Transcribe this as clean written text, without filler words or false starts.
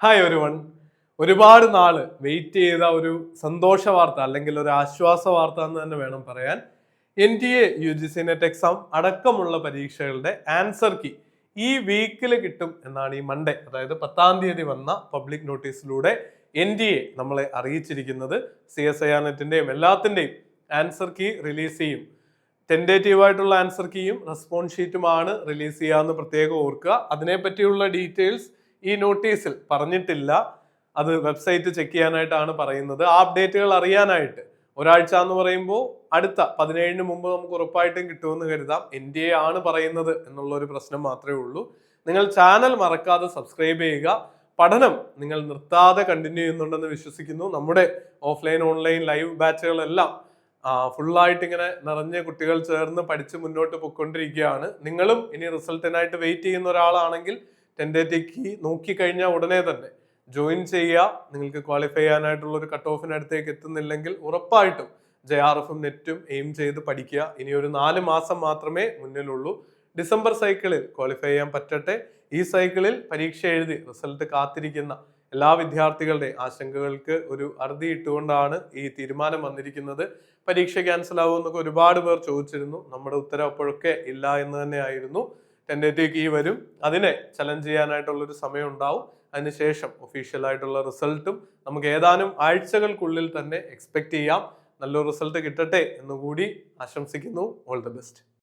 Hi ഒരുവൺ. ഒരുപാട് നാള് wait ചെയ്ത ഒരു സന്തോഷ വാർത്ത അല്ലെങ്കിൽ ഒരു ആശ്വാസ വാർത്ത എന്ന് തന്നെ വേണം പറയാൻ. NTA UGC നെറ്റ് എക്സാം അടക്കമുള്ള പരീക്ഷകളുടെ ആൻസർ കീ ഈ വീക്കിൽ കിട്ടും എന്നാണ് ഈ മൺഡേ, അതായത് 10-ാം തീയതി വന്ന പബ്ലിക് നോട്ടീസിലൂടെ NTA നമ്മളെ അറിയിച്ചിരിക്കുന്നത്. CSIR നെറ്റിന്റെയും എല്ലാത്തിന്റെയും ആൻസർ കീ റിലീസ് ചെയ്യും. ടെൻഡേറ്റീവ് ആയിട്ടുള്ള ആൻസർ കീയും റെസ്പോൺസ് ഷീറ്റുമാണ് റിലീസ് ചെയ്യാമെന്ന് പ്രത്യേകം ഓർക്കുക. അതിനെപ്പറ്റിയുള്ള ഡീറ്റെയിൽസ് ഈ നോട്ടീസിൽ പറഞ്ഞിട്ടില്ല. അത് വെബ്സൈറ്റ് ചെക്ക് ചെയ്യാനായിട്ടാണ് പറയുന്നത്. ആ അപ്ഡേറ്റുകൾ അറിയാനായിട്ട് ഒരാഴ്ച എന്ന് പറയുമ്പോൾ അടുത്ത 17-ന് മുമ്പ് നമുക്ക് ഉറപ്പായിട്ടും കിട്ടുമെന്ന് കരുതാം. NTA ആണ് പറയുന്നത് എന്നുള്ള ഒരു പ്രശ്നം മാത്രമേ ഉള്ളൂ. നിങ്ങൾ ചാനൽ മറക്കാതെ സബ്സ്ക്രൈബ് ചെയ്യുക. പഠനം നിങ്ങൾ നിർത്താതെ കണ്ടിന്യൂ ചെയ്യുന്നുണ്ടെന്ന് വിശ്വസിക്കുന്നു. നമ്മുടെ ഓഫ്ലൈൻ ഓൺലൈൻ ലൈവ് ബാച്ചുകളെല്ലാം ഫുള്ളായിട്ട് ഇങ്ങനെ നിറഞ്ഞ കുട്ടികൾ ചേർന്ന് പഠിച്ച് മുന്നോട്ട് പോയിക്കൊണ്ടിരിക്കുകയാണ്. നിങ്ങളും ഇനി റിസൾട്ടിനായിട്ട് വെയിറ്റ് ചെയ്യുന്ന ഒരാളാണെങ്കിൽ ടെൻഡേറ്റീവ് നോക്കിക്കഴിഞ്ഞാൽ ഉടനെ തന്നെ ജോയിൻ ചെയ്യുക. നിങ്ങൾക്ക് ക്വാളിഫൈ ചെയ്യാനായിട്ടുള്ള ഒരു കട്ട് ഓഫിനടുത്തേക്ക് എത്തുന്നില്ലെങ്കിൽ ഉറപ്പായിട്ടും JRFും നെറ്റും എയിം ചെയ്ത് പഠിക്കുക. ഇനി ഒരു 4 മാസം മാത്രമേ മുന്നിലുള്ളൂ. ഡിസംബർ സൈക്കിളിൽ ക്വാളിഫൈ ചെയ്യാൻ പറ്റട്ടെ. ഈ സൈക്കിളിൽ പരീക്ഷ എഴുതി റിസൾട്ട് കാത്തിരിക്കുന്ന എല്ലാ വിദ്യാർത്ഥികളുടെ ആശങ്കകൾക്ക് ഒരു അറുതി ഇട്ടുകൊണ്ടാണ് ഈ തീരുമാനം വന്നിരിക്കുന്നത്. പരീക്ഷ ക്യാൻസൽ ആവുമെന്നൊക്കെ ഒരുപാട് പേർ ചോദിച്ചിരുന്നു. നമ്മുടെ ഉത്തരം അപ്പോഴൊക്കെ ഇല്ല എന്ന് തന്നെ ആയിരുന്നു. ടെൻഡേറ്റീവ് കീ വരും, അതിനെ ചലഞ്ച് ചെയ്യാനായിട്ടുള്ളൊരു സമയം ഉണ്ടാവും. അതിനുശേഷം ഒഫീഷ്യൽ ആയിട്ടുള്ള റിസൾട്ടും നമുക്ക് ഏതാനും ആഴ്ചകൾക്കുള്ളിൽ തന്നെ എക്സ്പെക്ട് ചെയ്യാം. നല്ലൊരു റിസൾട്ട് കിട്ടട്ടെ എന്നുകൂടി ആശംസിക്കുന്നു. All the best.